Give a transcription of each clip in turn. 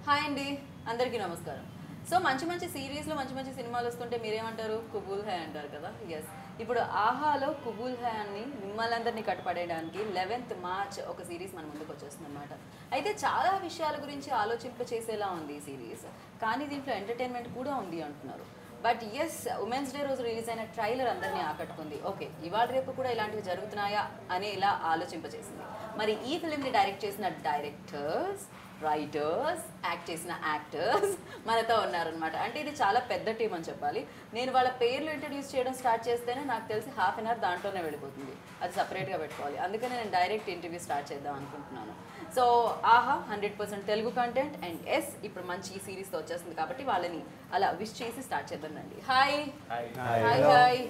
Hi అండి అందరికీ నమస్కారం. సో మంచి సిరీస్లో మంచి సినిమాలు వస్తుంటే మీరేమంటారు? కుబూల్ హై అంటారు కదా. ఎస్, ఇప్పుడు ఆహాలో కుబూల్ హై అని మిమ్మల్ని అందరినీ కట్టుపడేయడానికి 11th March ఒక సిరీస్ మన ముందుకు వచ్చేస్తుంది అనమాట. అయితే చాలా విషయాల గురించి ఆలోచింపచేసేలా ఉంది ఈ సిరీస్, కానీ దీంట్లో ఎంటర్టైన్మెంట్ కూడా ఉంది అంటున్నారు. బట్ ఎస్, ఉమెన్స్ డే రోజు రిలీజ్ అయిన ట్రైలర్ అందరినీ ఆకట్టుకుంది. ఓకే, ఇవాళ రేపు కూడా ఇలాంటివి జరుగుతున్నాయా అని ఇలా ఆలోచింపచేసింది. మరి ఈ ఫిల్మ్ని డైరెక్ట్ చేసిన డైరెక్టర్స్, రైటర్స్, యాక్ట్ చేసిన యాక్టర్స్ మనతో ఉన్నారనమాట. అంటే ఇది చాలా పెద్ద టీం అని చెప్పాలి. నేను వాళ్ళ పేర్లు ఇంట్రడ్యూస్ చేయడం స్టార్ట్ చేస్తేనే నాకు తెలిసి ½ an hour దాంట్లోనే వెళ్ళిపోతుంది. అది సపరేట్గా పెట్టుకోవాలి. అందుకనే నేను డైరెక్ట్ ఇంటర్వ్యూ స్టార్ట్ చేద్దాం అనుకుంటున్నాను. సో ఆహా 100% తెలుగు కంటెంట్ అండ్ ఎస్ ఇప్పుడు మంచి ఈ సిరీస్తో వచ్చేస్తుంది కాబట్టి వాళ్ళని అలా విష్ చేసి స్టార్ట్ చేద్దామండి. Hi hi hi.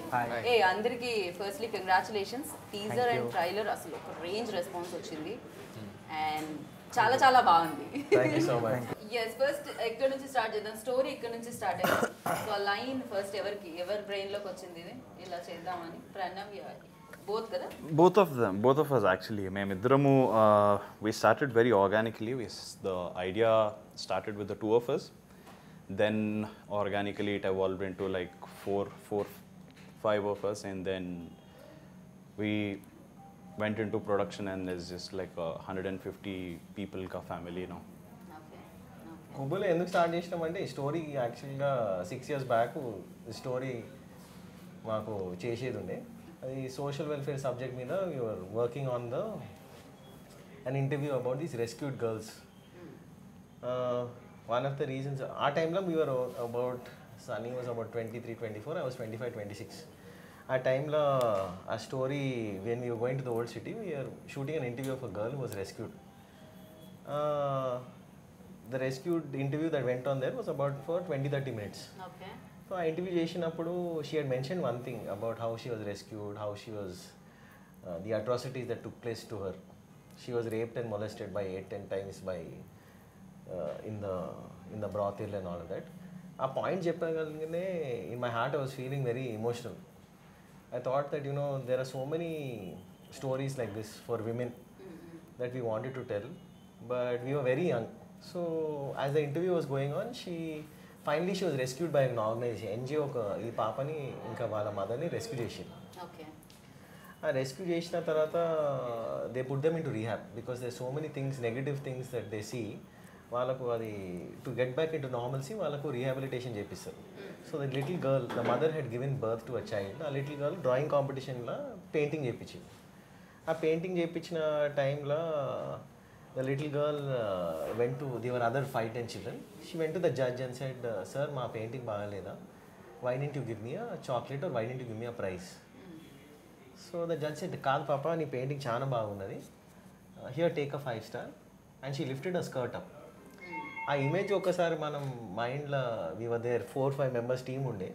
ఏ అందరికీ firstly congratulations. Teaser and trailer అసలు ఒక రేంజ్ రెస్పాన్స్ వచ్చింది అండ్ చాలా బాగుంది. ఎస్, ఫస్ట్ ఎక్కడి నుంచి స్టార్ట్ చేద్దాం? స్టోరీ ఇక్కడ నుంచి స్టార్ట్ అయ్యింది. సో ఆ లైన్ ఫస్ట్ ఎవరి బ్రెయిన్ లోకి వచ్చింది ఇది ఇలా చేద్దామని? Pranav both kada? Both of us actually. Memiddramu we started very organically. The idea started with the two of us. Then organically it evolved into like five of us, and then we went into production, and there's just like 150 people ka family now. Qubool ఎందుకు start చేసినామంటే ఈ story యాక్చువల్గా 6 years back ఈ story మాకు చేసేది ఉండే. అది social welfare subject మీద you're working on an interview about these rescued girls. One of the reasons ఆ టైంలో we're about Sunny was about 23-24, I was 25-26. ఆ టైంలో ఆ story when we're going to the old city we're shooting an interview of a girl who was rescued. The rescued interview that went on there was about for 20-30 minutes. Okay. So I interview చేసినప్పుడు she had mentioned one thing about how she was rescued, how she was the atrocities that took place to her. She was raped and molested by 8-10 times by in the brothel and all of that. ఆ point చెప్పగలిగినే in my heart I was feeling very emotional. I thought that there are so many stories like this for women that we wanted to tell, but we were very young. So as the interview was going on, she was rescued by an organization, NGO. ఈ పాపని ఇంకా వాళ్ళ మదర్ని rescue చేసింది. ఆ rescue చేసిన తర్వాత they put them into rehab because they so many things, negative things that they see. వాళ్ళకు అది to get back into normalcy వాళ్ళకు రీహాబిలిటేషన్ చేపిస్తారు. So the little girl, the mother had given birth to a child. ఆ little girl drawing కాంపిటీషన్లో painting చేయించింది. ఆ painting చేయించిన టైంలో the little girl there were other 5-10 children. She went to the judge and said, sir, my painting bagaleda. Why didn't you give me a chocolate or why didn't you give me a prize? So the judge said, kaad papa, nee painting chaana bagunnadi. Here, take a 5-star. And she lifted her skirt up. ఆ image ఒకసారి మనం మైండ్లో, we were there 4-5 members team ఉండే,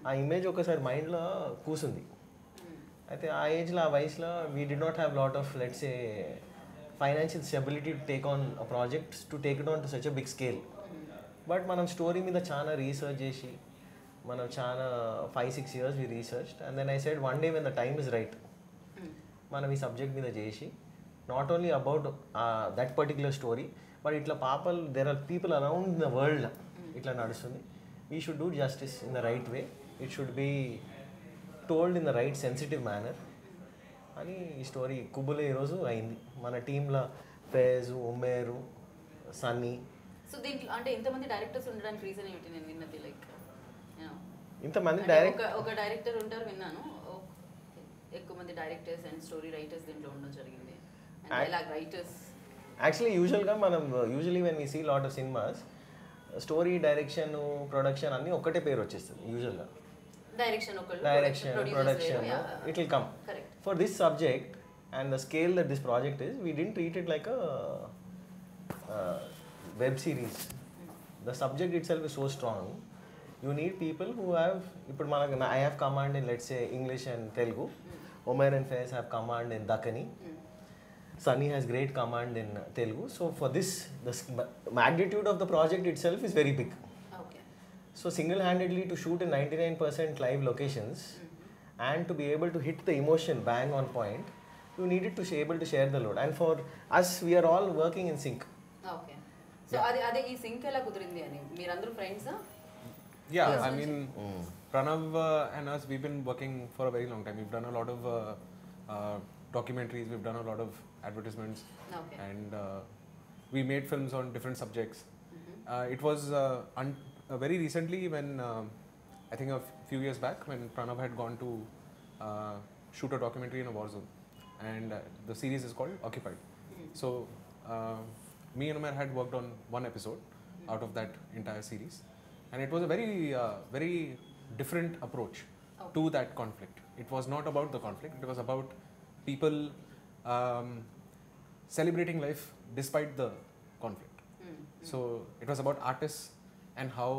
ఆ image ఒకసారి మైండ్లో కూసుంది. అయితే ఆ ఏజ్లో, ఆ వయసులో we did not have lot of, let's say, financial stability to take on a project, to take it on to such a big scale. But మనం స్టోరీ మీద చాలా రీసెర్చ్ చేసి, మనం చాలా 5-6 years we researched, and then I said one day when the time is right, మనం ఈ subject మీద చేసి not only about that particular story, but ఇట్లా పాపలు, there are people around the world ఇట్లా నడుస్తుంది. We should do justice in the right way. It should be told in the right sensitive manner అని ఈ story కుబూల్ ఈరోజు అయింది. మన టీంలో ఫైజ్, ఉమేరు, సన్నీ. సో దీంట్లో అంటే ఇంతమంది డైరెక్టర్స్ ఉండడానికి రీజన్ ఏమిటి? నేను విన్నది లైక్ ఇంతమంది ఒక డైరెక్టర్ ఉంటారు విన్నాను, ఎక్కువ మంది డైరెక్టర్స్ అండ్ స్టోరీ రైటర్స్ దీంట్లో ఉండడం జరిగింది. And dialogue writers actually usually when we see lot of cinemas, story, direction, production అన్నీ ఒక్కటే పేరు వచ్చేస్తుంది యూజువల్గా. Direction, production, it will come. Correct. For this subject and the scale that this project is, we didn't treat it like a web series. The subject itself is so strong. You need people who have, I have command in, let's say, English and Telugu. Umair and Faiz have command in Dakkani. Sunny has great command in Telugu. So for this, the magnitude of the project itself is very big. So single-handedly to shoot in 99% live locations and to be able to hit the emotion bang on point, you needed to be able to share the load. And for us, we are all working in sync. Okay. So అదే ఈ sync ఎలా కుదిరింది అని మీరందరూ ఫ్రెండ్సా? Yeah, I mean, Pranav and us, we've been working for a very long time. We've done a lot of documentaries, we've done a lot of advertisements, and we made films on different subjects. It was very recently when, I think a few years back, when Pranav had gone to shoot a documentary in a war zone, and the series is called Occupied. So, me and Umair had worked on one episode out of that entire series. And it was a very different approach to that conflict. It was not about the conflict, it was about people celebrating life despite the conflict. So it was about artists and how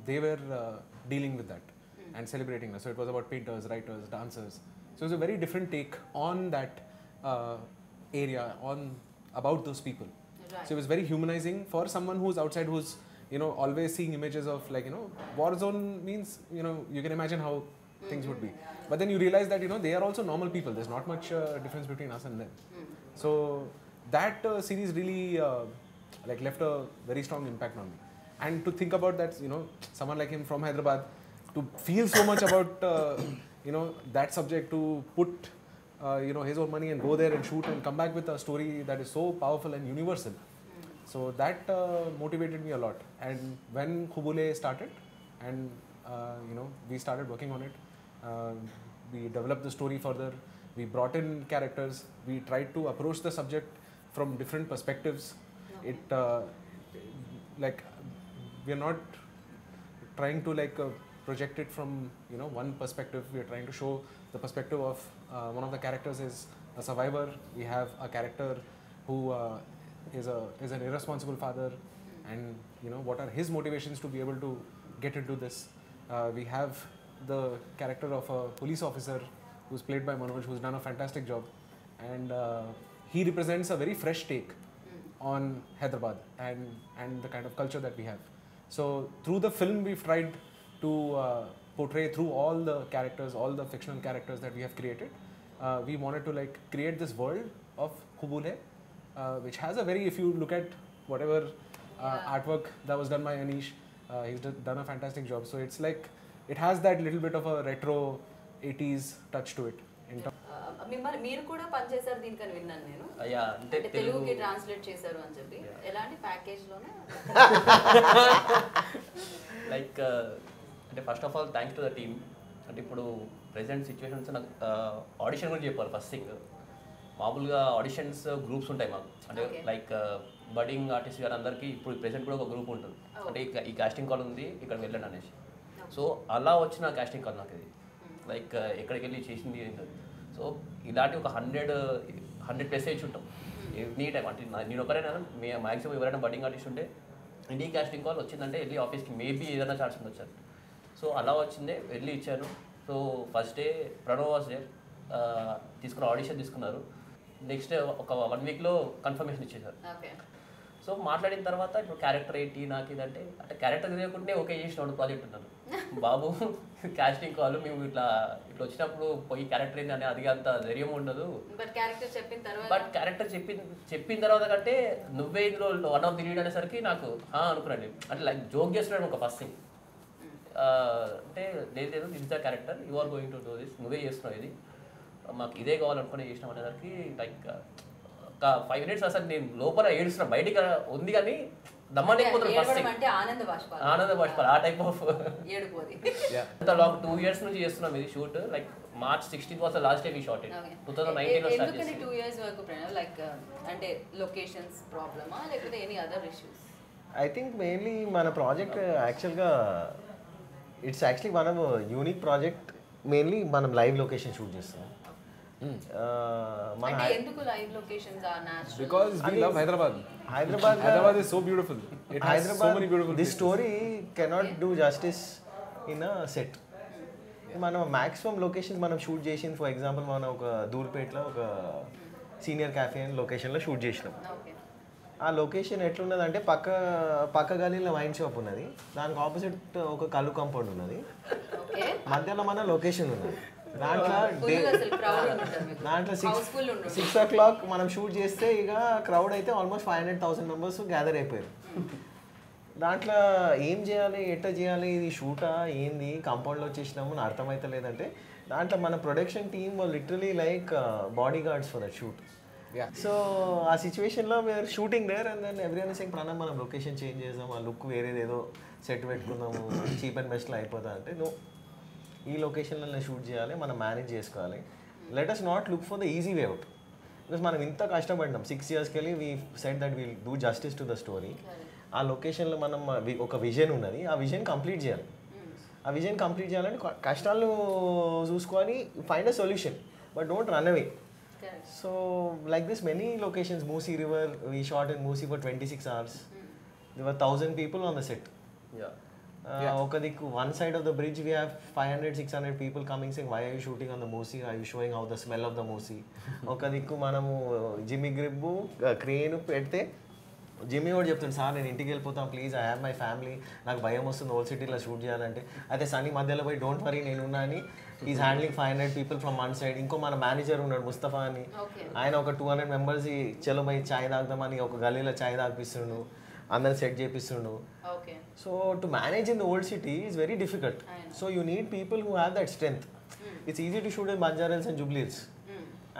they were dealing with that and celebrating that. So it was about painters, writers, dancers. So it was a very different take on that area, about those people. Right. So it was very humanizing for someone who's outside, who's always seeing images of war zone means, you can imagine how things would be. But then you realize that, they are also normal people. There's not much difference between us and them. So that series really left a very strong impact on me. And to think about that, someone like him from Hyderabad, to feel so much about, that subject, to put, his own money and go there and shoot and come back with a story that is so powerful and universal. So that motivated me a lot. And when Qubool started, and we started working on it, we developed the story further, we brought in characters, we tried to approach the subject from different perspectives. It we're not trying to project it from one perspective. We're trying to show the perspective of one of the characters is a survivor. We have a character who is an irresponsible father, and what are his motivations to be able to get into this. We have the character of a police officer who's played by Manoj, who's done a fantastic job, and he represents a very fresh take on Hyderabad and the kind of culture that we have. So through the film we've tried to portray through all the characters, all the fictional characters that we have created. We wanted to create this world of Qubool, which has a very, if you look at whatever artwork that was done by Anish, he's done a fantastic job. So it's it has that little bit of a retro 80s touch to it. మీరు కూడా పనిచేశారు దీనికని విన్నాను నేను. అంటే తెలుగుకి translate చేశారు అని చెప్పి. ఎలాంటి ప్యాకేజ్ లోనే? అంటే first of all thanks to the team. అంటే ఇప్పుడు ప్రెసెంట్ సిచ్యువేషన్స్ నాకు ఆడిషన్ గురించి చెప్పాలి. ఫస్ట్ థింగ్, మామూలుగా ఆడిషన్స్ గ్రూప్స్ ఉంటాయి మాకు. అంటే బడ్డింగ్ ఆర్టిస్ట్ గారు అందరికీ ఇప్పుడు ప్రెసెంట్ కూడా ఒక గ్రూప్ ఉంటుంది. అంటే ఈ కాస్టింగ్ కాల్ ఉంది, ఇక్కడ వెళ్ళండి అనేసి. సో అలా వచ్చిన కాస్టింగ్ కాల్ నాకు ఇది. ఎక్కడికి వెళ్ళి చేసింది. సో ఇలాంటి ఒక 100+ వేసి ఉంటాం ఎనీ టైం. అంటే నేను ఒకరైనా మ్యాక్సిమం ఎవరైనా బడ్డింగ్ ఆర్టిస్ట్ ఉంటే ఎనీ కాస్టింగ్ కాల్ వచ్చిందంటే వెళ్ళి ఆఫీస్కి మేబీ ఏదైనా ఛాన్స్ వచ్చాను. సో అలా వచ్చిందే, వెళ్ళి ఇచ్చాను. So first day Pranav was there, audition తీసుకున్నారు. నెక్స్ట్ డే ఒక 1 వీక్లో కన్ఫర్మేషన్ ఇచ్చేసారు. సో మాట్లాడిన తర్వాత ఇప్పుడు క్యారెక్టర్ ఏంటి నాకు ఇదంటే, అంటే క్యారెక్టర్ తెలియకుంటే ఓకే చేసిన ప్రాజెక్ట్ ఉన్నాను. బాబు కాస్టింగ్ కాల్, మేము ఇట్లా వచ్చినప్పుడు పోయి క్యారెక్టర్ ఏంటి అని అది అంత ధైర్యం ఉండదు. బట్ క్యారెక్టర్ చెప్పిన తర్వాత కంటే నువ్వే ఇందులో వన్ ఆఫ్ ది లీడ్ అనేసరికి నాకు అనుకున్నాను. అంటే జోక్ చేస్తున్నాడు ఒక ఫస్ట్ థింగ్. అంటే లేదు this the character, you are going to do this, నువ్వే చేస్తున్నావు, ఇది మాకు ఇదే కావాలనుకుని చేసినాం అనేసరికి ఒక 5 minutes అసలు నేను లోపల ఏడుస్తున్నా, బయటికి ఉంది కానీ దమ్మలేకపోతున్నాను. ఫస్ట్ ఆనంద బాష్పాలు ఆ టైప్ ఆఫ్. 2 years నుంచి చేస్తున్నాం ఇది shoot. March 16th was the last day we shot it. 2019 లో స్టార్ట్ చేసాం. 2 years వరకు అంటే లొకేషన్స్ ప్రాబ్లమా లేకపోతే any other issues? I think mainly మన ప్రాజెక్ట్ యాక్చువల్గా ఇట్స్ యాక్చువల్లీ మనం యూనిక్ ప్రాజెక్ట్. మెయిన్లీ మనం లైవ్ లొకేషన్ షూట్ చేస్తాం. ఎందుకు live locations are natural? Because we love Hyderabad. Hyderabad is so beautiful. It has so many beautiful this story cannot do justice in a set. మనం maximum locations మనం shoot చేసింది, for example మనం ఒక దూల్పేట్లో ఒక senior cafe అని లొకేషన్లో shoot చేసినాం. ఆ లొకేషన్ ఎట్లున్నదంటే పక్క గలీలో వైన్ షాప్ ఉన్నది, దానికి ఆపోజిట్ ఒక కళ్ళు కాంపౌండ్ ఉన్నది, మధ్యలో మన లొకేషన్ ఉన్నది. దాంట్లో 6 o'clock మనం షూట్ చేస్తే ఇక క్రౌడ్ అయితే ఆల్మోస్ట్ 500,000 members గ్యాదర్ అయిపోయారు. దాంట్లో ఏం చేయాలి, ఎట్లా చేయాలి, ఇది షూటా ఏంది, కాంపౌండ్లో వచ్చేసినాము అని అర్థమవుతలేదంటే దాంట్లో మన production team literally like body guards for that shoot. So ఆ సిచ్యువేషన్లో we're shooting there and then everyone sing Pranav మనం లొకేషన్ చేంజ్ చేద్దాం, ఆ లుక్ వేరేది ఏదో సెట్ పెట్టుకుందాము, చీప్ అండ్ బెస్ట్లో అయిపోతా అంటే నో, ఈ లొకేషన్లో షూట్ చేయాలి, మనం మేనేజ్ చేసుకోవాలి. Let us not look for the easy way out. Because మనం ఇంత కష్టపడినాం 6 years వెళ్ళి we set that will do justice to the story. ఆ లొకేషన్లో మనం ఒక విజన్ ఉన్నది, ఆ విజన్ కంప్లీట్ చేయాలి. ఆ విజన్ కంప్లీట్ చేయాలంటే కష్టాలు చూసుకొని find a solution, but don't run away. So like this many locations, Musi river, we shot in Musi for 26 hours. There were 1,000 people on the set. ఒక దిక్కు one side of the bridge we have 500-600 people coming saying why are you shooting on the Moosi, are you showing how the smell of the Moosi. ఒక దిక్కు మనము జిమ్మి గ్రిబ్బు crane పెడితే జిమ్మి కూడా చెప్తాడు, సార్ నేను ఇంటికి వెళ్ళిపోతాను please, I have my family, నాకు భయం వస్తుంది ఓల్డ్ సిటీలో షూట్ చేయాలంటే. అయితే సన్నీ మధ్యలో పోయి డోంట్ వరీ నేను ఉన్నా అని is handling 500 people from one side. ఇంకో మన మేనేజర్ ఉన్నాడు ముస్తఫా అని, ఆయన ఒక 200 members చలో పోయి ఛాయ్ తాగుదామని ఒక గల్లీలో ఛాయ్ తాగిపిస్తుండు, అందరిని సెట్ చేపిస్తుండు. So to manage in the old city is very difficult. So you need people who have that strength. It's easy to shoot in Banjara Hills and Jubilee Hills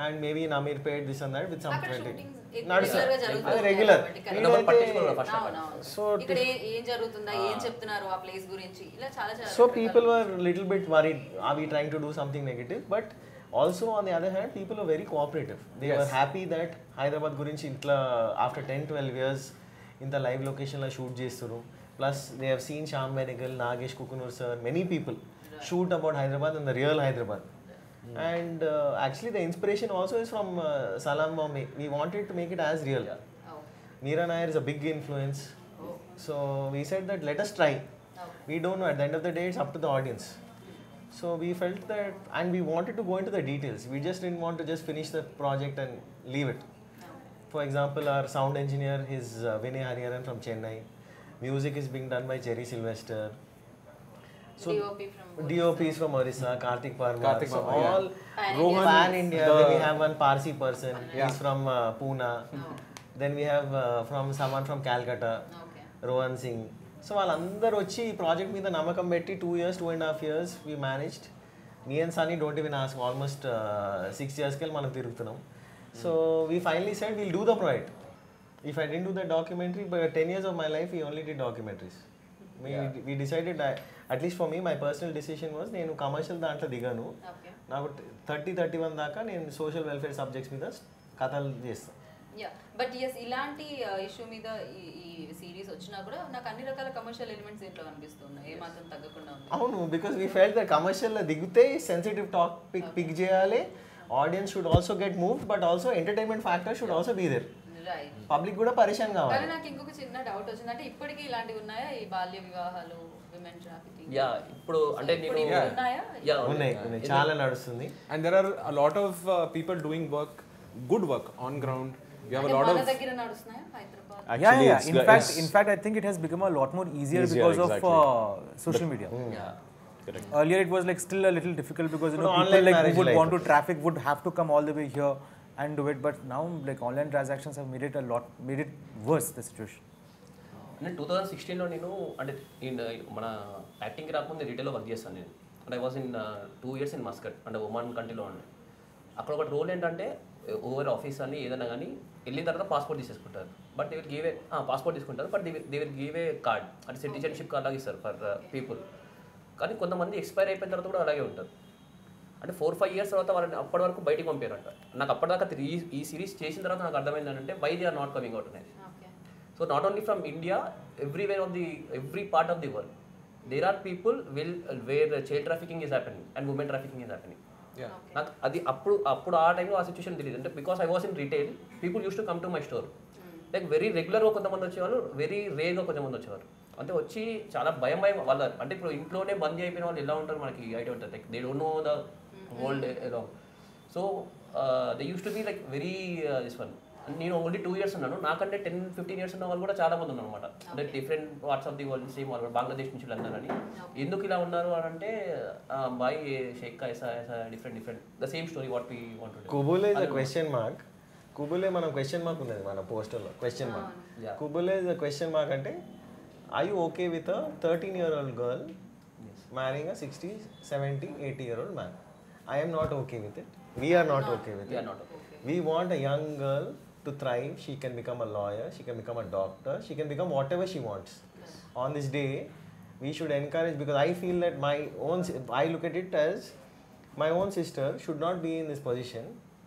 and maybe in Ameerpet this and that with some 20 నడుస్తుంది regular. So people were little bit worried, are we trying to do something negative, but also on the other hand people are very cooperative. They were happy that Hyderabad gurinchi intla after 10-12 years in the live location la shoot chesturu. Plus they have seen Shyam Benegal, Nagesh Kukunur sir, many people shoot about Hyderabad and the real Hyderabad. And actually the inspiration also is from Salam Bombay. We wanted to make it as real. Meera Nair is a big influence. So we said that let us try. We don't know, at the end of the day it's up to the audience. So we felt that, and we wanted to go into the details. We just didn't want to just finish the project and leave it. For example, our sound engineer is Vinay Hariharan from Chennai. Music is being done by Jerry Sylvester. So DOP is from Orissa, Karthik Parmar. So all Pan India. Then we have one Parsi person. He's from Pune. Then we have from someone from Calcutta, Rohan Singh. So వాళ్ళందరూ వచ్చి ఈ project మీద నమ్మకం పెట్టి 2 years, 2.5 years we managed. Me and Sunny don't even ask, almost 6 yearsకి వెళ్ళి మనం తిరుగుతున్నాం. So we finally said will do the project. If I didn't do the documentary, but 10 years of my life we only did documentaries. We decided, at least for me, my personal decision was నేను commercial దాంట్లో దిగాను. నాకు 30-31 దాకా నేను social welfare subjects మీద కథలు చేస్తాను. But yes ఇలాంటి ఇష్యూ మీద ఈ సిరీస్ వచ్చినా కూడా నాకు అన్ని రకాల కమర్షియల్ ఎలిమెంట్స్ దీంట్లో కనిపిస్తున్నాయి, ఏమాత్రం తగ్గకుండా ఉంది. అవును, బికాస్ వీ ఫెల్ట్ దట్ కమర్షియల్లో దిగితే సెన్సిటివ్ టాపిక్ పిక్ చేయాలి, audience should also get moved, but also entertainment factor should also be there. Public కూడా పరిశాన్ కావాలి. కానీ నాకు ఇంకొక చిన్న డౌట్ వచ్చింది, అంటే ఇప్పటికీ ఇలాంటివి ఉన్నాయా, ఈ బాల్య వివాహాలు, విమెన్ ట్రాఫికింగ్? ఇప్పుడు అంటే ఉన్నాయి, చాలా నడుస్తుంది. And there are a lot of people doing work, good work on ground. You have a lot of దగ్గర నడుస్తున్నాయా Hyderabad? Yeah. In fact, I think it has become a lot more easier because exactly. of social media. Correct. Earlier it was like still a little difficult because people like who would want to traffic would have to come all the way here and do it, but now like online transactions have made it worse, the situation. నేను 2016లో నేను అంటే మన యాక్టింగ్కి రాకుండా రిటైల్లో work చేస్తాను నేను. అంటే I was in 2 years in Muscat, అంటే ఒమాన్ కంట్రీలో ఉండే. అక్కడ ఒక రోల్ ఏంటంటే ఓవర్ ఆఫీస్ అని ఏదైనా కానీ వెళ్ళిన తర్వాత పాస్పోర్ట్ తీసేసుకుంటారు, but they will give a passport తీసుకుంటారు, but they will give a card, అంటే సిటిజన్షిప్ కార్డ్ లాగా ఇస్తారు ఫర్ పీపుల్. కానీ కొంతమంది ఎక్స్పైర్ అయిపోయిన తర్వాత కూడా అలాగే ఉంటారు. అంటే 4-5 years తర్వాత వాళ్ళని అప్పటి వరకు బయటికి పంపారంట. నాకు అప్పటిదాకా ఈ సిరీస్ చేసిన తర్వాత నాకు అర్థమైంది ఏంటంటే why they are not coming out అనేది. So not only from India, everywhere of the every part of the world there are people where child trafficking is happening and women trafficking is happening. నాకు అది అప్పుడు ఆ టైంలో ఆ situation తెలియదు. అంటే because I was in retail, people use to come to my store. Like very రెగ్యులర్గా కొంతమంది వచ్చేవాళ్ళు, వెరీ రేర్గా కొంతమంది వచ్చేవారు. అంటే వచ్చి చాలా భయం వాళ్ళ, అంటే ఇప్పుడు ఇంట్లోనే బందీ అయిపోయిన వాళ్ళు ఎలా ఉంటారు మనకి ఐడియా ఉంటుంది. Like they don't know the world ఎలా. So they use to be like very this one. నేను ఓన్లీ 2 years ఉన్నాను, నాకంటే 10-15 years ఉన్న వాళ్ళు కూడా చాలా మంది ఉన్నారు అనమాట. అంటే different parts of the world, same వాళ్ళు బంగ్లాదేశ్ నుంచి వెళ్ళారని. ఎందుకు ఇలా ఉన్నారు అని అంటే బాయ్ షేక్ ఐసా different the same story what we want to do. కుబూలే ఇస్ అ క్వశ్చన్ మార్క్. కుబూలే మనం క్వశ్చన్ మార్క్ ఉన్నది మన పోస్టర్లో క్వశ్చన్ మార్క్. కుబూలే ఇస్ అ క్వశ్చన్ మార్క్ అంటే Are you okay with a 13-year-old girl marrying a 60, 70, 80-year-old man? I am not okay with it. We are not okay with We it. are not okay. We want a young girl to thrive. She can become a lawyer, she can become a doctor, she can become whatever she wants. On this day, we should encourage, because I feel that I look at it as my own sister should not be in this position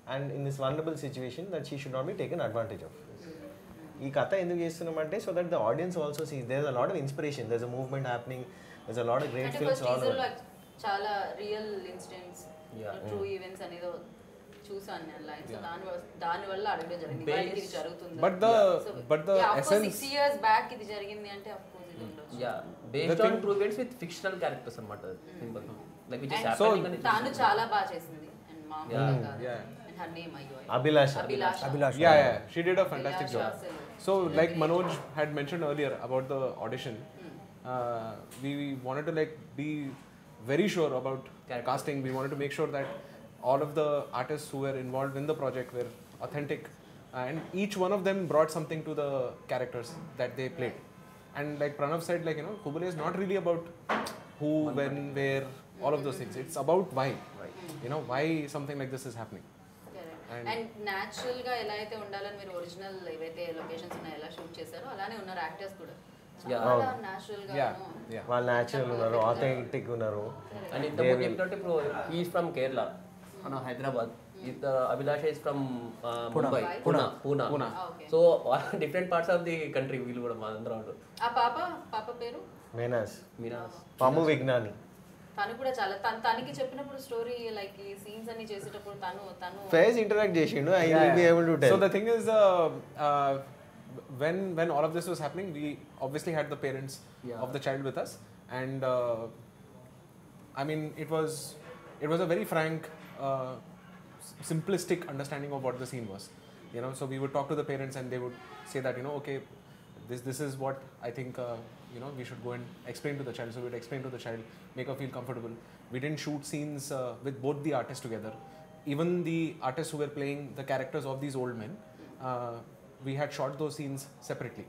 and in this vulnerable situation, that she should not be taken advantage of. ఈ కథ ఎందుకు చేస్తున్నామంటే so that the audience also see there is a lot of inspiration, there is a movement happening, there is a lot of great films all over. చాలా real incidents, true events అనేదో చూసాను నేను live. So దాని వల్ల అడగడం జరిగింది వాళ్ళకి ఇది జరుగుతుంది. But the essence 6 years back ఇది జరిగింది అంటే ఆఫ్ కోర్స్ ఇది ఉండొచ్చు. Yeah, based on true events with fictional characters అన్నమాట. Simple. Like which is happening అని. తాను చాలా బాగా చేసింది అండ్ మామూలుగా కాదు. And her name Abhilasha. yeah, she did a fantastic job. So like Manoj had mentioned earlier about the audition, we wanted to like be very sure about casting. We wanted to make sure that all of the artists who were involved in the project were authentic, and each one of them brought something to the characters that they played. And like Pranav said, like, you know, Qubool is not really about who, when, where, all of those things. It's about why, you know, why something like this is happening. And natural గా ఎలా అయితే ఉండాలని మీరు original ఏవైతే locations ఉన్నాయో ఎలా shoot చేశారో అలానే ఉన్నారు యాక్టర్స్ కూడా. చాలా న్యాచురల్ గా వాళ్ళు న్యాచురల్ ఉన్నారు, ఆథెంటిక్ ఉన్నారు. అండ్ ఇంత ముందు చెప్పినట్టు ఇప్పుడు హీ ఈస్ ఫ్రమ్ కేరళ, మన Hyderabad. Abhilasha is from Mumbai, Poona. So different parts of the country వీళ్ళు కూడా మా అందరూ. ఆ పాప పేరు మీనాస్ పాము విజ్ఞాని. తను కూడా చాలా తనకి చెప్పినప్పుడు స్టోరీ లైక్ ఈ సీన్స్ అన్ని చేసేటప్పుడు తను ఫేస్ ఇంటరాక్ట్ చేసిండు. I will be able to tell. So the thing is, when all of this was happening, we obviously had the parents of the child with us, and I mean it was a very frank, simplistic understanding of what the scene was. You know, so we would talk to the parents and they would say that, you know, okay, this is what I think you know, we should go and explain to the child. So we would explain to the child, make her feel comfortable. We didn't shoot scenes with both the artists together. Even the artists who were playing the characters of these old men, we had shot those scenes separately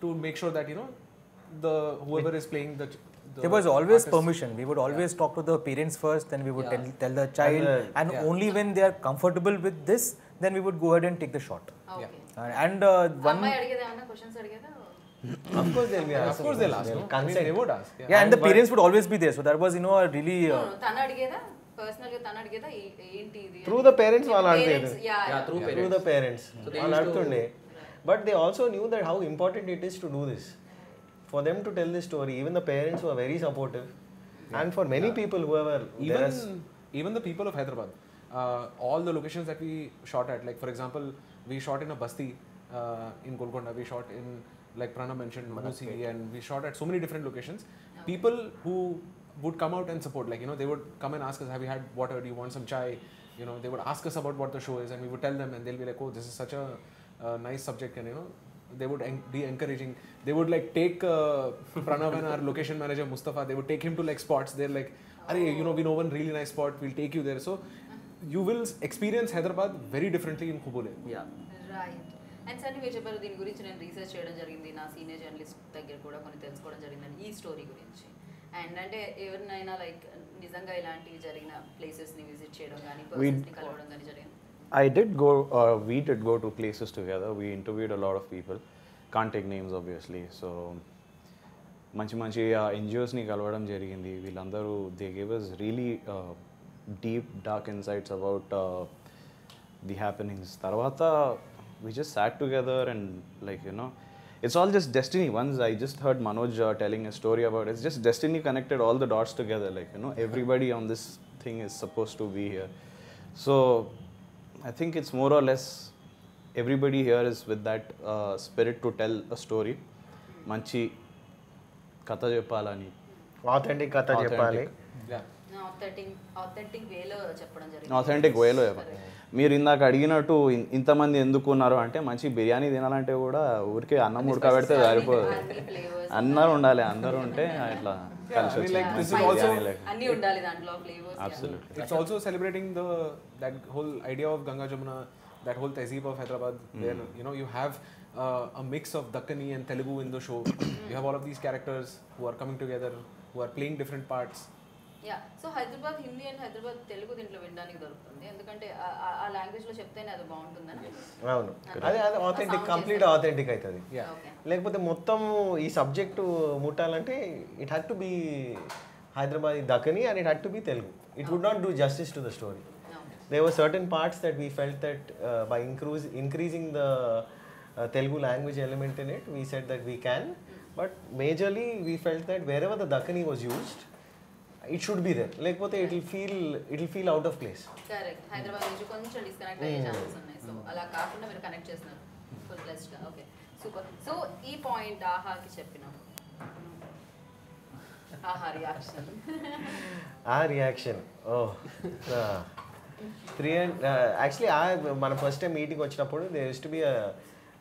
to make sure that, you know, whoever is playing the there was always artist, permission. We would always talk to the parents first, then we would tell the child, and only when they are comfortable with this, then we would go ahead and take the shot. And one అమ్మాయి అడిగేదా అన్న questions అడిగేదా? Of course they'll be asked. of course they'll ask, no? Consent. They would ask. yeah, and the parents would always be there. So that was, you know, a really తన అడిగేదా personal గా తన అడిగేదా ఏంటి ఇది? Through the parents వాళ్ళు అడిగేది. through the parents వాళ్ళు అడుగుతుండే. But they also knew that how important it is to do this. For them to tell this story, even the parents were very supportive. And for many people whoever even the people of Hyderabad, all the locations that we shot at, like for example, we shot in a basti in Golconda, we shot in, like Pranav mentioned, Manusi, and we shot at so many different locations. People who would come out and support, like, you know, they would come and ask us, have you had water, do you want some chai? You know, they would ask us about what the show is, and we would tell them, and they'll be like, oh, this is such a nice subject, and you know, they would be encouraging. They would like take Pranav and our location manager Mustafa, they would take him to like spots. They're like, you know, we know one really nice spot, we'll take you there. So you will experience Hyderabad very differently in Qubool. Right. And sir మీరు చెప్పారు దీని గురించి నేను research చేయడం జరిగింది, నా senior journalist దగ్గర కూడా కొన్ని తెలుసుకోవడం జరిగిందని ఈ స్టోరీ గురించి. అండ్ అంటే ఎవరినైనా లైక్ నిజంగా ఇలాంటివి జరిగిన ప్లేసెస్ని విజిట్ చేయడం కానీ పర్సన్స్ని కలవడం కానీ జరిగింది? We did go to places together. We interviewed a lot of people. Can't take names obviously. So మంచి NGOsని కలవడం జరిగింది. వీళ్ళందరూ they gave us really deep dark insights about the happenings. తర్వాత we just sat together and like, you know, it's all just destiny. Once I just heard Manoj telling a story about it. It's just destiny connected all the dots together. Like, you know, everybody on this thing is supposed to be here. So I think it's more or less everybody here is with that spirit to tell a story. Manchi katha cheppalani. Authentic katha cheppali. Yeah. Authentic వేలో చెప్పడం జరిగింది. Authentic వేలో చెప్పాలి. మీరు ఇందాక అడిగినట్టు ఇంతమంది ఎందుకున్నారు అంటే మంచి బిర్యానీ తినాలంటే కూడా ఊరికే అన్నం ఉడకబెడితే సరిపోదు, అందరూ ఉండాలి. అందరూ ఉంటే ఇట్లా కలిసి అన్నీ ఉండాలి దాంట్లో flavours. Absolutely. It's also celebrating that whole idea of Ganga Jamuna, that whole tehzeeb of Hyderabad, where, you know, you have a mix of Dakkani and Telugu in the show. You have all of these characters who are coming together, who are playing different parts. Yeah so Hyderabad Hindi and Hyderabad Telugu దీంట్లో వినడానికి దొరుకుతుంది ఎందుకంటే ఆ లాంగ్వేజ్లో చెప్తేనే అది బాగుంటుందని. అవును, అదే అదే ఆథెంటిక్, కంప్లీట్ ఆథెంటిక్ అవుతుంది. లేకపోతే మొత్తం ఈ సబ్జెక్టు ముట్టాలంటే it had to be Hyderabad Dakhni and it had to be Telugu. It would not do justice to the story. There were certain parts that we felt that by increasing the Telugu language element in it, we said that we can. But majorly, we felt that wherever the Dakkani was used, it should be there. Lekapothe it'll feel out of place. Correct. Hyderabad నుంచి కొంచెం disconnect అయ్యే chances ఉన్నాయి. So అలా కాకుండా మీరు connect చేస్తున్నారు. Full blessed. Okay, super. So ఈ point ఆహాకి చెప్పినాం. ఆహా రియాక్షన్. ఆ రియాక్షన్ actually మన ఫస్ట్ టైం మీటింగ్ వచ్చినప్పుడు there used to be a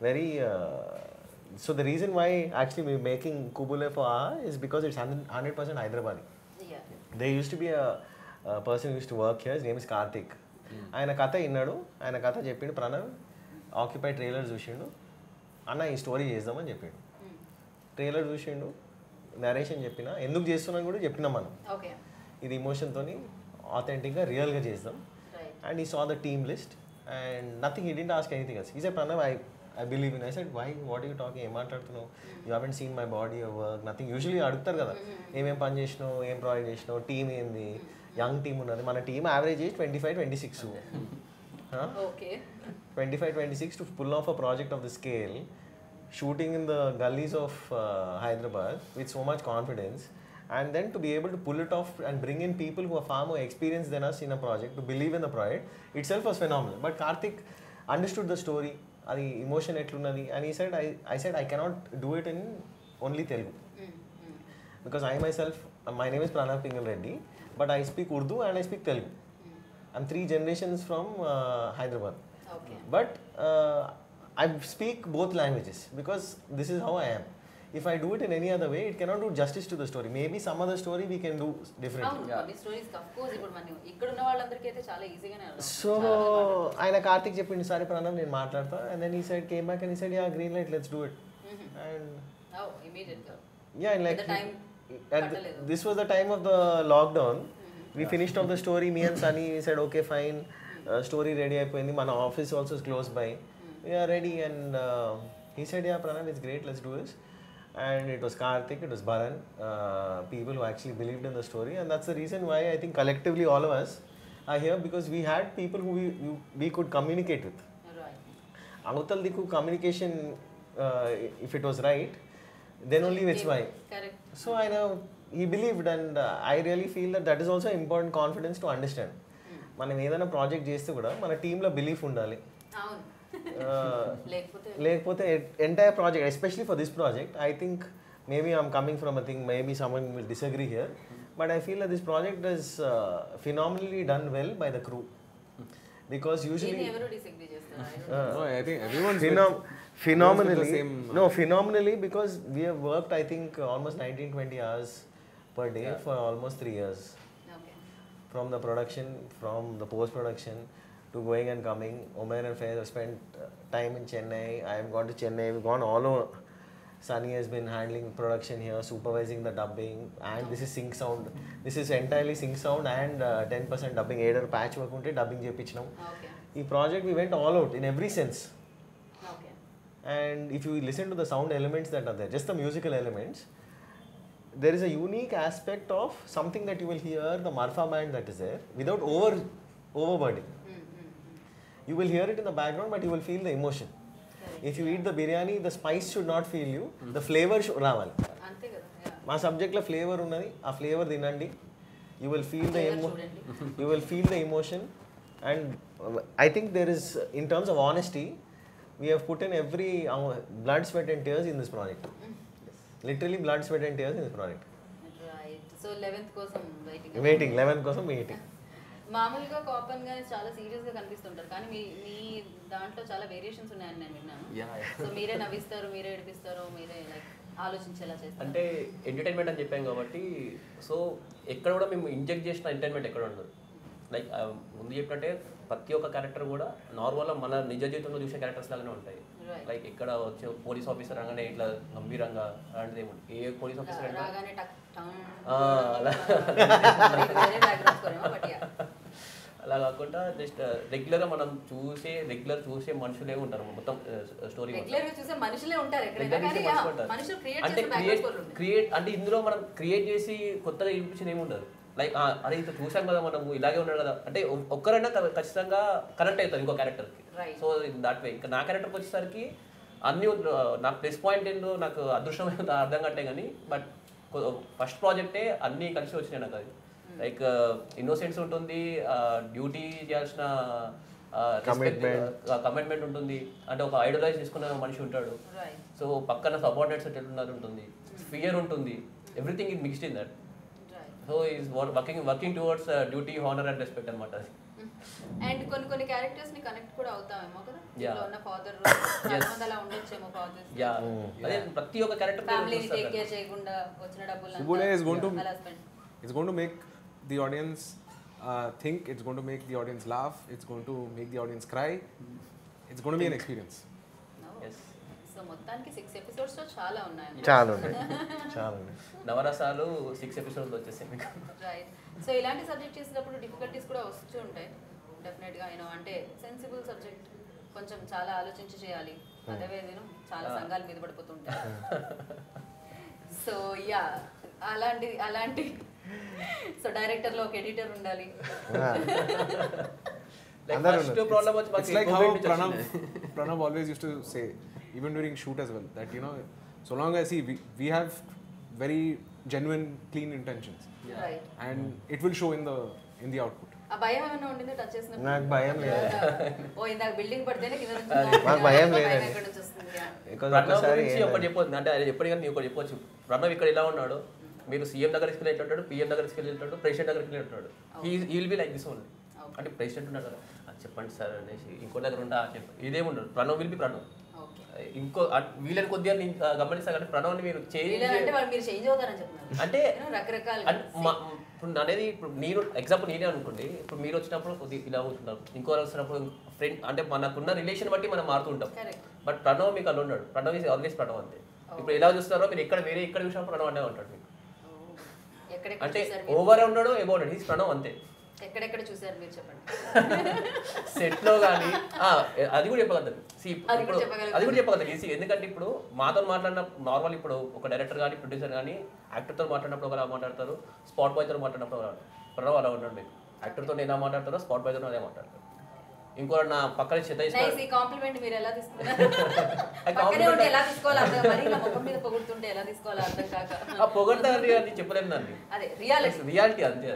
very so the reason why actually we're making Qubool for is because it's 100% Hyderabadi. There used to be a person who used to work here. His name is Karthik. ఆయన కథ విన్నాడు, ఆయన కథ చెప్పిండు. Pranav occupy trailer చూసిండు, అన్న ఈ story చేద్దామని చెప్పిండు. ట్రైలర్ చూసిండు, నరేషన్ చెప్పిన, ఎందుకు చేస్తున్నాను కూడా చెప్పినాం మనం. ఇది ఇమోషన్తో ఆథెంటిక్గా రియల్గా చేద్దాం. And he saw the team list and nothing, he didn't ask anything else. He said, Pranav, I believe in. I said, why? What are you talking? Em maatladutunnavu? You haven't seen my body or work, nothing. Usually adugtaru kada, em pani chesinavu, em project chesinavu, team endi, young team unnadi. Mana team average age 25-26. Okay. 25-26 to pull off a project of the scale, shooting in the gullies of Hyderabad with so much confidence. And then to be able to pull it off and bring in people who are far more experienced than us in a project, to believe in the project itself was phenomenal. But Karthik understood the story, the emotion etlunnadi, and he said, I said I cannot do it in only Telugu. Because I myself, my name is Pranav pingle Reddy, but I speak Urdu and I speak Telugu. I'm 3 generations from Hyderabad. Okay. But I speak both languages because this is how I am. If I do it in any other way, it cannot do justice to the story. Maybe some other story we can do differently. కొన్ని stories of course ఇప్పుడు మనం ఇక్కడ ఉన్న వాళ్ళందరికీ అయితే చాలా ఈజీగానే అర్థం. So ఆయన కార్తిక్ చెప్పిండు, సారీ ప్రణవ్ నేను మాట్లాడతా. And then he said, came back and he said, yeah, green light, let's do it. And immediately. Yeah, and like the time this was the time of the lockdown. We finished off the story, me and Sunny, we said, okay, fine, story ready అయిపోయింది. మన office also is close by. We are ready. And he said, yeah, Pranav, it's great, let's do this. And it was Karthik, it was Bharan, people who actually believed in the story. And that's the reason why I think collectively all of us are here, because we had people who we could communicate with. Right. Avatal diku communication, if it was right, then only it's why. Correct. So I know he believed, and I really feel that is also important confidence to understand. మనం ఏదైనా project చేస్తే కూడా మన టీంలో belief ఉండాలి. అవును. లేకపోతే entire project, especially for this project, I think maybe I'm coming from a thing, maybe someone will disagree here, but I feel that this project is phenomenally done well by the crew, because usually ఎవరు disagree చేస్తారు? No, I think everyone's phenomenally, because we have worked, I think, almost 19-20 hours per day for almost 3 years. Okay. From the production, from the post-production, to going and coming. Umair and Faiz have spent time in Chennai. I have gone to Chennai. We've gone all over. Sunny has been handling production here, supervising the dubbing, and this is sync sound. This is entirely sync sound and 10% dubbing. Aider patch work unte dubbing chepichinam. Okay. This project we went all out in every sense. Okay. And if you listen to the sound elements that are there, just the musical elements, there is a unique aspect of something that you will hear, the Marfa band that is there, without overburdening. You will hear it in the background, but you will feel the emotion. If you eat the biryani, the spice should not feel you. The flavor should రావాలి. అంతే కదా. మా సబ్జెక్ట్లో flavour ఉన్నది, ఆ flavour తినండి. You will feel the emotion. And I think there is, in terms of honesty, we have put in every blood, sweat and tears in this project. Literally blood, sweat and tears in this project. Right. So 11th కోసం Waiting. 11th కోసం waiting. మామూలుగా కాపన్ గా చాలా serious గా కనిపిస్తుంటారు, కానీ మీ దాంట్లో చాలా variations ఉన్నాయని నేను విన్నాను. సో మీరే నవ్విస్తారు, మీరే ఏడిపిస్తారు, మీరే లైక్ ఆలోచించేలా చేస్తారు. అంటే ఎంటర్టైన్మెంట్ అని చెప్పాం కాబట్టి, సో ఎక్కడ కూడా మేము ఇంజెక్ట్ చేసిన ఎంటర్టైన్మెంట్ ఎక్కడ ఉండదు. లైక్ ముందు చెప్పినట్టే ప్రతి ఒక్క క్యారెక్టర్ కూడా నార్మల్గా మన నిజ జీవితంలో చూసే క్యారెక్టర్స్ లాగానే ఉంటాయి. లైక్ ఇక్కడ వచ్చే పోలీస్ ఆఫీసర్ అనగానే ఇట్లా గంభీరంగా అలాంటిది ఏముంటుంది. ఏ పోలీస్ ఆఫీసర్ అయినా అలా కాకుండా జస్ట్ రెగ్యులర్గా మనం చూసే మనుషులే ఉంటారు మొత్తం స్టోరీ. అంటే క్రియేట్ అంటే ఇందులో మనం క్రియేట్ చేసి కొత్తగా చూపించింది ఏమి ఉండదు. లైక్ అరే ఇంత చూసాం కదా మనం ఇలాగే ఉన్నాడు కదా అంటే ఒక్కరైనా ఖచ్చితంగా కనెక్ట్ అవుతారు ఇంకో క్యారెక్టర్కి. సో దాట్ వే ఇంకా నా క్యారెక్టర్కి వచ్చేసరికి అన్నీ నాకు ప్లస్ పాయింట్ ఏంటో నాకు అదృష్టం అర్థం కట్టే కానీ బట్ ఫస్ట్ ప్రాజెక్టే అన్నీ కలిసి వచ్చినాయి నాకు. అది లైక్ ఇన్నోసెన్స్ ఉంటుంది, డ్యూటీ చేయాల్సిన కమిట్మెంట్ ఉంటుంది, అంటే ఒక ఐడలైజ్ చేసుకున్న మనిషి ఉంటాడు. సో పక్కన సబార్డినేట్స్ ఎట్లున్నారు ఉంటుంది, ఫియర్ ఉంటుంది, everything is mixed in that. So is working towards duty, honour and respect అనమాట. అది అండ్ కొన్ని క్యారెక్టర్స్ ని కనెక్ట్ కూడా అవుతామేమో కదా. ఉన్న ఫాదర్ అలా ఉండొచ్చేమో ఫాదర్. అదే ప్రతి ఒక్క క్యారెక్టర్ ఫ్యామిలీని టేక్ కేర్ చేయకుండా వచ్చిన డబ్బులు it's going to make the audience think, it's going to make the audience laugh, it's going to make the audience cry, it's going to be an experience. Yes. So మొత్తానికి 6 episodes లో చాలా ఉన్నాయి. చాలా నవరసాలు 6 episodes వచ్చేసాయి మీకు. Right. So ఇలాంటి subject చేసినప్పుడు డిఫికల్టీస్ కూడా వస్తూ ఉంటాయి డెఫినెట్గా. అంటే సెన్సిబుల్ సబ్జెక్ట్ కొంచెం చాలా ఆలోచించి చేయాలి, అదర్వైజ్ చాలా సంఘాలు మీద పడిపోతుంటాయి. సో యా అలాంటి సో డైరెక్టర్ లో ఒక ఎడిటర్ ఉండాలి. It's like how Pranav always used to say, even during shoot as well, that so long as we have very genuine, clean intentions, right, and it will show in the output. ఆ భయం ఏమైనా ఉండింది touch చేసినప్పుడు? నాకు భయం లేదు. ఓ ఇందాక building పడితేనే కింద నుంచి నాకు భయం లేదు. ఎక్కడ నుంచి వస్తుంది? ప్రణవ్ గురించి ఒకటి చెప్పొచ్చు, అంటే అది ఎప్పటికీ నీకు ఒకటి చెప్పొచ్చు. ప్రణవ్ ఇక్కడ ఇలా ఉన్నాడు, మీరు సీఎం దగ్గరికి వెళ్ళి ఉంటాడు, పిఎం దగ్గరికి వెళ్ళి ఉంటాడు, ప్రెసిడెంట్ దగ్గరికి వెళ్ళి ఉంటాడు. He will be like this only. అంటే ప్రెసిడెంట్ ఉన్నాడు కదా, చెప్పండి సార్ అనేసి ఇంకో దగ్గర ఉంటా ఇదేమి ఉండదు. Pranav will be Pranav. ఇంకో వీళ్ళని కొద్దిగా నేను గమనిస్తాను కానీ ప్రణవ్ని మీరు చేంజ్ అంటే రకరకాల ఇప్పుడు అనేది ఇప్పుడు నేను ఎగ్జాంపుల్ నేనే అనుకోండి. ఇప్పుడు మీరు వచ్చినప్పుడు కొద్దిగా ఇలా అవుతున్నారు, ఇంకో వచ్చినప్పుడు ఫ్రెండ్ అంటే మనకున్న రిలేషన్ బట్టి మనం మారుతుంటాం. బట్ ప్రణవ్ మీకు అలా ఉన్నాడు, ప్రణవ్ ఈజ్ ఆల్వేస్ ప్రణవ్ అంతే. ఇప్పుడు ఎలా చూస్తారో మీరు ఎక్కడ చూసినప్పుడు ప్రణవ్ అనే ఉంటాడు మీకు. అంటే ఓవర్ ఉన్నాడు ఎబో ఉన్నాడు, ఈజ్ ప్రణవ్ అంతే. ఎక్కడెక్కడ చూసారు మీరు చెప్పండి. సెట్ లో కానీ అది కూడా చెప్పగలుగుతారు. అది కూడా చెప్పగలుగుతారు ఈజీ. ఎందుకంటే ఇప్పుడు మాతో మాట్లాడిన నార్మల్ ఇప్పుడు ఒక డైరెక్టర్ కానీ ప్రొడ్యూసర్ కానీ యాక్టర్తో మాట్లాడినప్పుడు ఒకలా మాట్లాడతారు, స్పాట్ బాయ్తో మాట్లాడినప్పుడు ప్రణవ్ అలా ఉన్నాడు. మీకు యాక్టర్తో ఎలా మాట్లాడతారో స్పాట్ బాయ్తో అదే మాట్లాడతారు. ఇంకో నా పక్కన కాంప్లిమెంట్ మీరు ఎలా తీసుకున్నారు? పొగడతా చెప్పలేము దాన్ని, రియాలిటీ అంతే.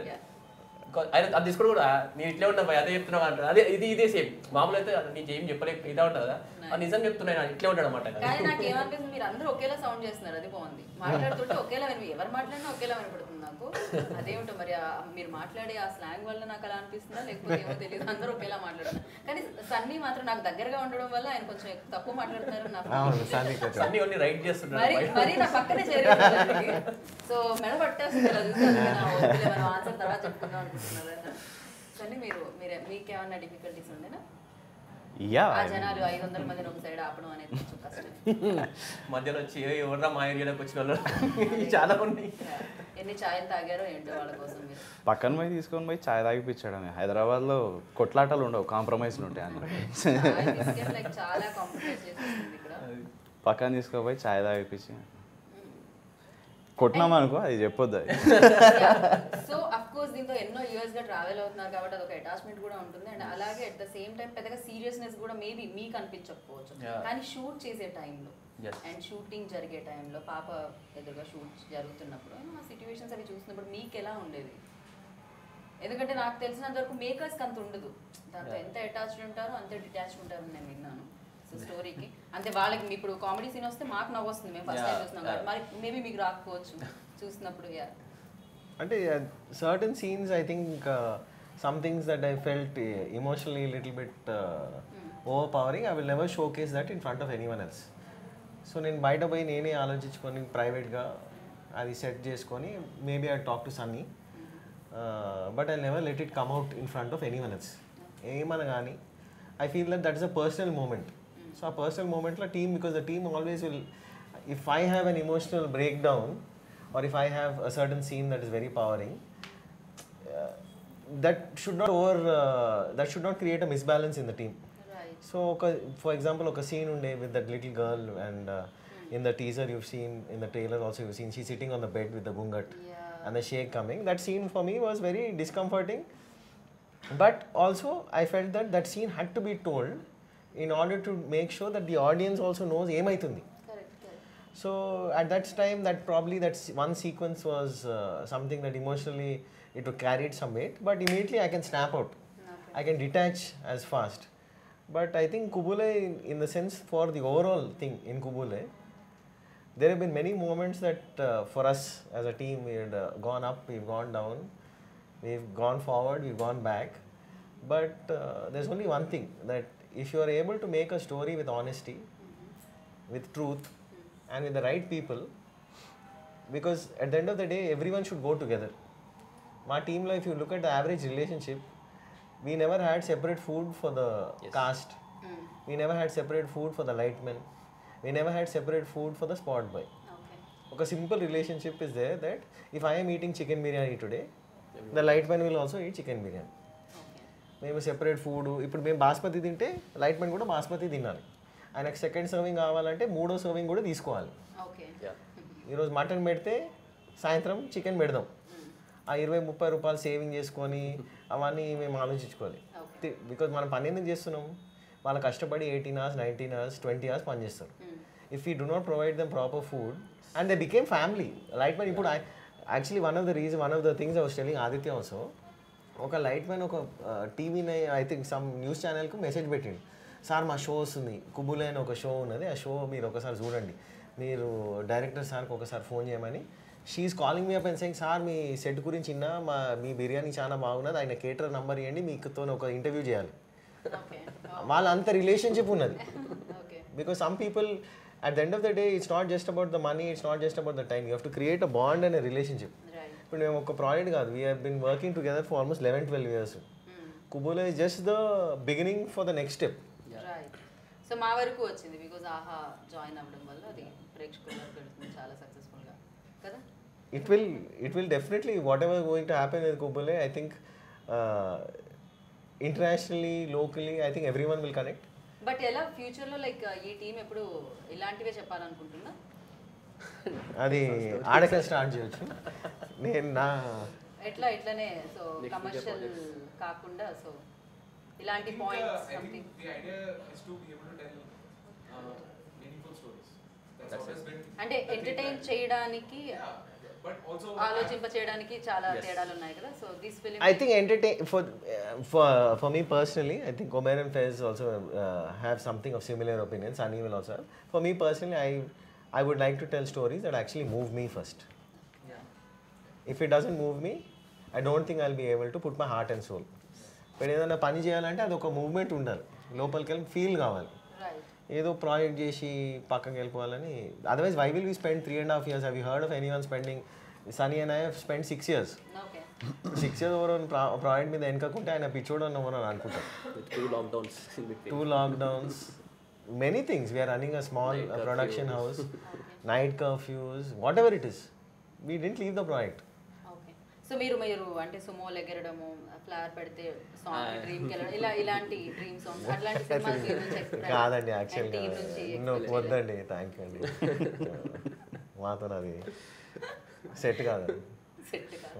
అది తీసుకోవడం కూడా నేను ఇట్లే ఉన్నా అదే చెప్తున్నావు అంటారు. అదే ఇదే సేమ్ మామూలు అయితే నేను ఏం చెప్పలేక ఇదే ఉంటుంది కదా, అది నిజం చెప్తున్నాను ఇట్లే ఉంటాడు అనమాట. కానీ నాకు ఏమనిపిస్తుంది, మీరు అందరూ ఒకేలా సౌండ్ చేస్తున్నారు, అది బాగుంది. మాట్లాడుతుంటే ఒకేలా ఎవరు మాట్లాడినా ఒకేలా వినపడుతుంది నాకు. అదేమిటో మరి మీరు మాట్లాడే ఆ స్లాంగ్ వల్ల నాకు అలా అనిపిస్తుందా లేకపోతే ఏమో తెలియదు, అందరూ ఒకేలా మాట్లాడుతున్నారు. కానీ సన్నీ మాత్రం నాకు దగ్గరగా ఉండడం వల్ల ఆయన కొంచెం తక్కువ మాట్లాడుతున్నారు. సన్నీ ఓన్లీ రైట్ చేస్తున్నారు, మరి నా పక్కనే చేరేది. సో మెడ పట్టేస్తుంది ఆన్సర్ తర్వాత చెప్పుకుందాం అనుకుంటున్నారు. సన్నీ మీకేమన్నా డిఫికల్టీస్ ఉండేనా? జనాలు 500 మందిని ఒక సైడ్ ఆపడం అనేది కొంచెం కష్టం. మధ్యలో వచ్చి ఎవరన్నా మా ఏరియాలోకి వచ్చిన వాళ్ళు చాలా ఉన్నాయి. ఎన్ని ఛాయ్ తాగారో ఏంటో వాళ్ళ కోసం మీరు పక్కన పోయి తీసుకొని పోయి ఛాయ్ తాగిపించడం. హైదరాబాద్లో కొట్లాటలు ఉండవు, కాంప్రమైజ్లు ఉంటాయి అన్న. చాలా కాంప్రమైజ్ చేస్తుంది ఇక్కడ. పక్కన తీసుకుపోయి ఛాయ్ తాగిపించి కొట్టినామనుకో అది చెప్పొద్దు. అది సో అఫ్ కోర్స్ దీంతో ఎన్నో ఇయర్స్ గా ట్రావెల్ అవుతున్నారు కాబట్టి అదొక అటాచ్మెంట్ కూడా ఉంటుంది. అండ్ అలాగే అట్ ద సేమ్ టైం పెద్దగా సీరియస్నెస్ కూడా మేబీ మీకు అనిపించకపోవచ్చు, కానీ షూట్ చేసే టైంలో అండ్ షూటింగ్ జరిగే టైంలో పాప ఎదురుగా షూట్ జరుగుతున్నప్పుడు ఆ సిచ్యువేషన్స్ అవి చూసినప్పుడు మీకు ఎలా ఉండేది? ఎందుకంటే నాకు తెలిసినంత వరకు మేకర్స్కి అంత ఉండదు, దాంతో ఎంత అటాచ్డ్ ఉంటారో అంతే డిటాచ్డ్ ఉంటారని నేను విన్నాను. సో స్టోరీకి అంటే వాళ్ళకి ఇప్పుడు కామెడీ సీన్ వస్తే మాకు నవ్వు వస్తుంది, మేము ఫస్ట్ టైం చూస్తున్నాం కాబట్టి. మరి మేబీ మీకు రాకపోవచ్చు చూసినప్పుడు. అంటే certain scenes I think some things that I felt emotionally a little bit overpowering, I will never showcase that in front of anyone else. So నేను బయట పోయి నేనే ఆలోచించుకొని ప్రైవేట్గా అది సెట్ చేసుకొని maybe I talk to Sunny, but I never let it come out in front of anyone else. ఏమన్నా కానీ I feel that is a personal moment. So a personal moment la team, because the team always will, if I have an emotional breakdown or if I have a certain scene that is very powering, that should not create a misbalance in the team. Right. So for example, a scene unde with that little girl, and in the teaser you've seen, in the trailer also you've seen, she's sitting on the bed with the gungat and the shake coming. That scene for me was very discomforting, but also I felt that that scene had to be told in order to make sure that the audience also knows emaitundi. Correct. So at that time, that probably that one sequence was something that emotionally it would carried some weight, but immediately I can snap out. Okay. I can detach as fast. But I think Qubool, in the sense for the overall thing in Qubool, there have been many moments that for us as a team, we had gone up, we've gone down, we've gone forward, we've gone back. But there's only one thing, that if you are able to make a story with honesty, with truth, and with the right people, because at the end of the day, everyone should go together. My team life, if you look at the average relationship, we never had separate food for the cast. We never had separate food for the lightmen. We never had separate food for the spot boy. Okay. A simple relationship is there, that if I am eating chicken biryani today, the lightman will also eat chicken biryani. మేము separate food, ఇప్పుడు మేము బాస్మతి తింటే లైట్మెన్ కూడా బాస్మతి తినాలి. ఆయనకు second serving కావాలంటే మూడో serving కూడా తీసుకోవాలి. Okay. ఈరోజు మటన్ పెడితే సాయంత్రం చికెన్ పెడదాం. ఆ 20-30 రూపాయలు సేవింగ్ చేసుకొని అవన్నీ మేము ఆలోచించుకోవాలి. బికాజ్ మనం పని ఎందుకు చేస్తున్నాం, వాళ్ళు కష్టపడి 18 hours, 19 hours, 20 hours పని చేస్తారు. If you do not provide them proper food, and they became family. Lightmen ఇప్పుడు actually one of the things I was telling Aditya also, ఒక లైట్మెన్ ఒక టీవీని ఐ థింక్ సమ్ న్యూస్ ఛానల్కి మెసేజ్ పెట్టిండు, sir మా show వస్తుంది, కుబుల్ అని ఒక షో ఉన్నది, ఆ షో మీరు ఒకసారి చూడండి, మీరు డైరెక్టర్ సార్కి ఒకసారి ఫోన్ చేయమని. She's calling me up and saying, sir మీ సెట్ గురించి విన్నా, మీ బిర్యానీ చాలా బాగున్నది, ఆయన కేటర్ నంబర్ ఇవ్వండి, మీకుతో ఒక ఇంటర్వ్యూ చేయాలి. వాళ్ళ అంత రిలేషన్షిప్ ఉన్నది. Because some people at the end of the day, it's not just about the money, it's not just about the time, you have to create a bond and a relationship. ఇప్పుడు మేము ఒక project కాదు, we have been working together for almost 11-12 years. Qubool is just the beginning for the next step. Right. So మా వరకు వచ్చింది because ఆహా join అవ్వడం వల్ల అది ప్రేక్షకులకు వెళ్తుంది చాలా సక్సెస్ఫుల్గా కదా. It will definitely, whatever going to happen with Qubool, I think internationally, locally, I think everyone will connect. But ఎలా ఫ్యూచర్లో లైక్ ఈ టీం ఎప్పుడు ఇలాంటివే చెప్పాలనుకుంటున్నా? అది ఆడక స్టార్ట్ చేయొచ్చు. నేను నా ఇట్లానే సో కమర్షియల్ కాకుండా సో ఇలాంటి points something. The idea is to be able to tell meaningful stories. That's always been. అంటే ఎంటర్టైన్ చేయడానికి, But also ఆలోచింప చేయడానికి చాలా తేడాలు ఉన్నాయి కదా. So this film I think for me personally, I think Umair and Faiz also have something of similar opinions. Sunny will also have. For me personally, I would like to tell stories that actually move me first. If it doesn't move me, I don't think I'll be able to put my heart and soul. But ఏదైనా పని చేయాలంటే అది ఒక movement ఉండాలి, లోపలికి వెళ్ళి feel కావాలి. ఏదో ప్రాజెక్ట్ చేసి పక్కకి వెళ్ళిపోవాలని. Otherwise why will we spend 3.5 years? Have you heard of anyone spending? Sunny and I have spent 6 years. 6 years over on project మీద వెనకకుంటే ఆయన పిచ్చోడు అన్నవరని అనుకుంటారు. 2 lockdowns, many things. We are running a small production house, night curfews, whatever it is. We didn't leave the project. So మీరు అంటే సుమోలు ఎగరడము, flower పెడితే song డ్రీమ్కి వెళ్ళడం, ఇలాంటి dream songs అట్లాంటి సినిమాలు కాదండి, యాక్చువల్గా వద్దండి, థ్యాంక్ యూ అండి. మాతో అది సెట్ కాదు,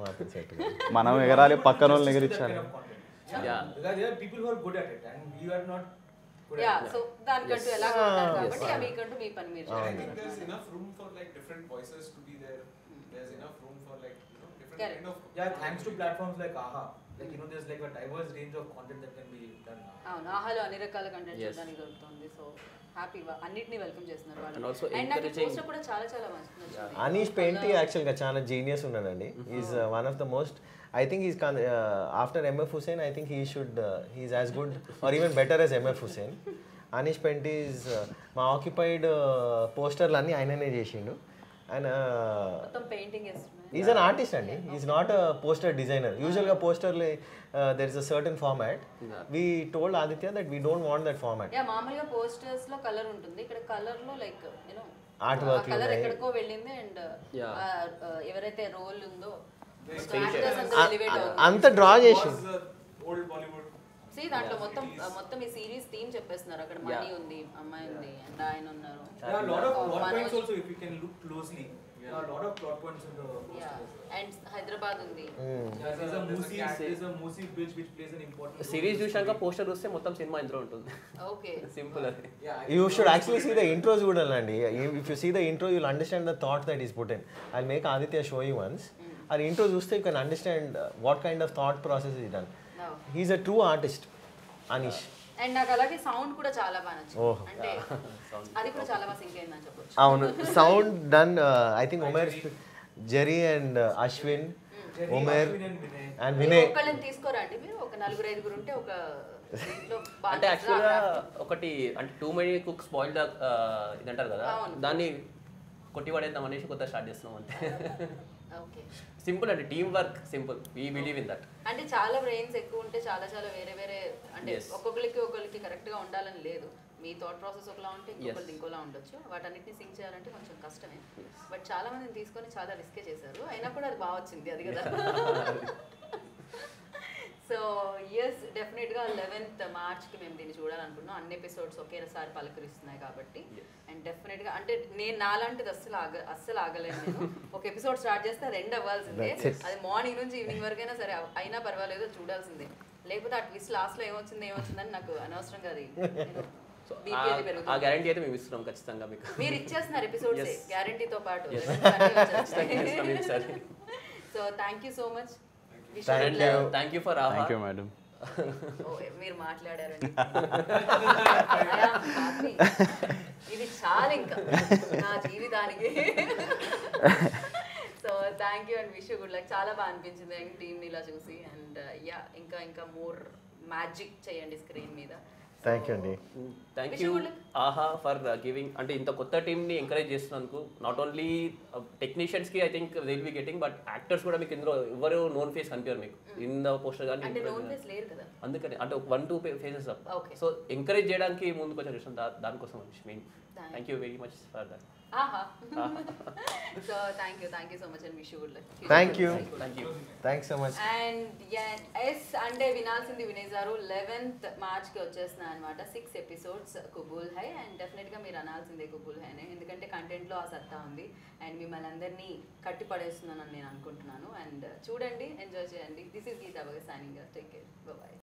మాతో సెట్ కాదు. మనం ఎగరాలి, పక్కన వాళ్ళని ఎగరించాలి. సో దానికంటూ ఎలా ఉంటారు కాబట్టి మీకంటూ మీ పని మీరు I think there's enough room for like different voices to be there. There's enough room for like different kind of. Yeah, thanks to platforms like AHA, like there's like a diverse range of content that can be done now. అవును, ఆహాలో అన్ని రకాల content చూడడానికి దొరుకుతుంది. So హ్యాపీగా అన్నిటిని welcome చేస్తున్నారు వాళ్ళు. And also అండ్ నాకు encouraging- పోస్టర్ కూడా చాలా నచ్చింది. అనీష్ పెయింటి యాక్చువల్గా చాలా జీనియస్ ఉన్నాడండి. Is one of the most, I think he's after MF Hussain, I think he's as good or even better as MF Hussain. Anish Penty is మా occupied పోస్టర్లు అన్నీ ఆయననే చేసిండు. And మొత్తం పెయింటింగ్ వేస్తున్నారు. he's an artist and he's not a poster designer. Usually a poster there is a certain format. We told Aditya that we don't want that format. Yeah మామూలుగా posters లో colour ఉంటుంది, ఇక్కడ colour లో like you know Art work colour ఎక్కడికో వెళ్ళింది and ఎవరైతే role ఉందో అంత డ్రా చేసి దాంట్లో మొత్తం ఈ సిరీస్ థీమ్ చెప్పేస్తున్నారు. అక్కడ మనీ ఉంది, అమ్మాయి ఉంది అండ్ ఆయన ఉన్నారు. అండ్ హైదరాబాద్ ఉంది. సిరీస్ చూసాక పోస్టర్ చూస్తే మొత్తం సినిమా ఇందులో ఉంటుంది. ఓకే సింపుల్ అది. You should actually see the intro చూడాలండి. If you see the intro you'll understand the thought that is put in. I'll make Aditya show you once. Our intro చూస్తే you can understand what kind of thought process is done. He's a true artist, Anish. And నాకు అలాగే sound కూడా చాలా బాగా నచ్చింది. అంటే అది కూడా చాలా బాగా సింక్ అయిందని చెప్పొచ్చు. అవును, sound done I think Umer, Jerry and Ashwin, Umer and Vinay. ఒక్కళ్ళని తీసుకోరా అండి మీరు? ఒక 4-5 ఉంటే ఒక అంటే యాక్చువల్గా ఒకటి అంటే too many cook spoil the ఇది అంటారు కదా, దాన్ని కొట్టి పడేద్దాం అనేసి కొత్త స్టార్ట్ చేస్తున్నాం అంతే. ఓకే సింపుల్ అంటే team work simple, we believe in that. అంటే చాలా బ్రెయిన్స్ ఎక్కువ ఉంటే చాలా వేరే అంటే ఒక్కొక్కరికి కరెక్ట్ గా ఉండాలని లేదు. మీ థాట్ ప్రాసెస్ ఒకలా ఉంటే ఇంకొకటి ఇంకోలా ఉండొచ్చు. వాటన్నిటిని సింక్ చేయాలంటే కొంచెం కష్టమే. బట్ చాలా మందిని తీసుకొని చాలా రిస్కే చేశారు, అయినా కూడా అది బాగా వచ్చింది. అది కదా. సో ఎస్, డెఫినెట్గా 11th మార్చ్కి మేము దీన్ని చూడాలనుకున్నాం. అన్ని ఎపిసోడ్స్ ఒకేసారి పలకరిస్తున్నాయి కాబట్టి. అండ్ డెఫినెట్గా అంటే నేను నాలాంటిది అస్సలు ఆగలేను. నేను ఒక ఎపిసోడ్ స్టార్ట్ చేస్తే అది ఎండ్ అవ్వాల్సిందే. అది మార్నింగ్ నుంచి ఈవినింగ్ వరకైనా సరే అయినా పర్వాలేదు చూడాల్సిందే. లేకపోతే ఆ ట్విస్ట్ లాస్ట్లో ఏమొచ్చిందని నాకు అనవసరంగా అది ఆ గ్యారంటీ అయితే మేము ఇస్తున్నాం ఖచ్చితంగా మీకు. మీరు ఇచ్చేస్తున్నారు ఎపిసోడ్స్ గ్యారంటీతో పాటు. So thank you so much. Thank you for Aha. Thank you madam. మీరు మాట్లాడారండి. ఇది చాలా ఇంకా నా జీవితానికి. So thank you and wish you good luck. చాలా బాగా అనిపించింది టీమ్ని ఇలా చూసి. అండ్ యా ఇంకా మోర్ మ్యాజిక్ చేయండి స్క్రీన్ మీద. థ్యాంక్ యూ అండి. Thank you Aha for giving, అంటే ఇంత కొత్త టీమ్ని ఎంకరేజ్ చేస్తున్నందుకు. నాట్ ఓన్లీ టెక్నీషియన్స్కి I think they will be getting, but actors కూడా మీకు ఇందులో ఎవరు నోన్ ఫేస్ కనిపించారు మీకు ఇన్ ద పోస్టర్ కానీ. అందుకని అంటే 1-2 ఫేసెస్ అప్. సో ఎంకరేజ్ చేయడానికి ముందుకు వచ్చారు చూసాం, దానికోసం main. Thank you very much for that. So thank you so much and wish you good luck. Thank you thanks so much. And yes అంటే వినాల్సింది వినేశారు. 11th మార్చ్కి వచ్చేస్తున్నాయి అనమాట 6 ఎపిసోడ్స్ కుబూల్ హై. అండ్ డెఫినెట్గా మీరు అనాల్సిందే కుబూల్ హైనే, ఎందుకంటే కంటెంట్లో ఆ సత్తా ఉంది. అండ్ మిమ్మల్ని అందరినీ కట్టి పడేస్తున్నానని నేను అనుకుంటున్నాను. అండ్ చూడండి, ఎంజాయ్ చేయండి. This is Geeta Baga signing. Take care, bye.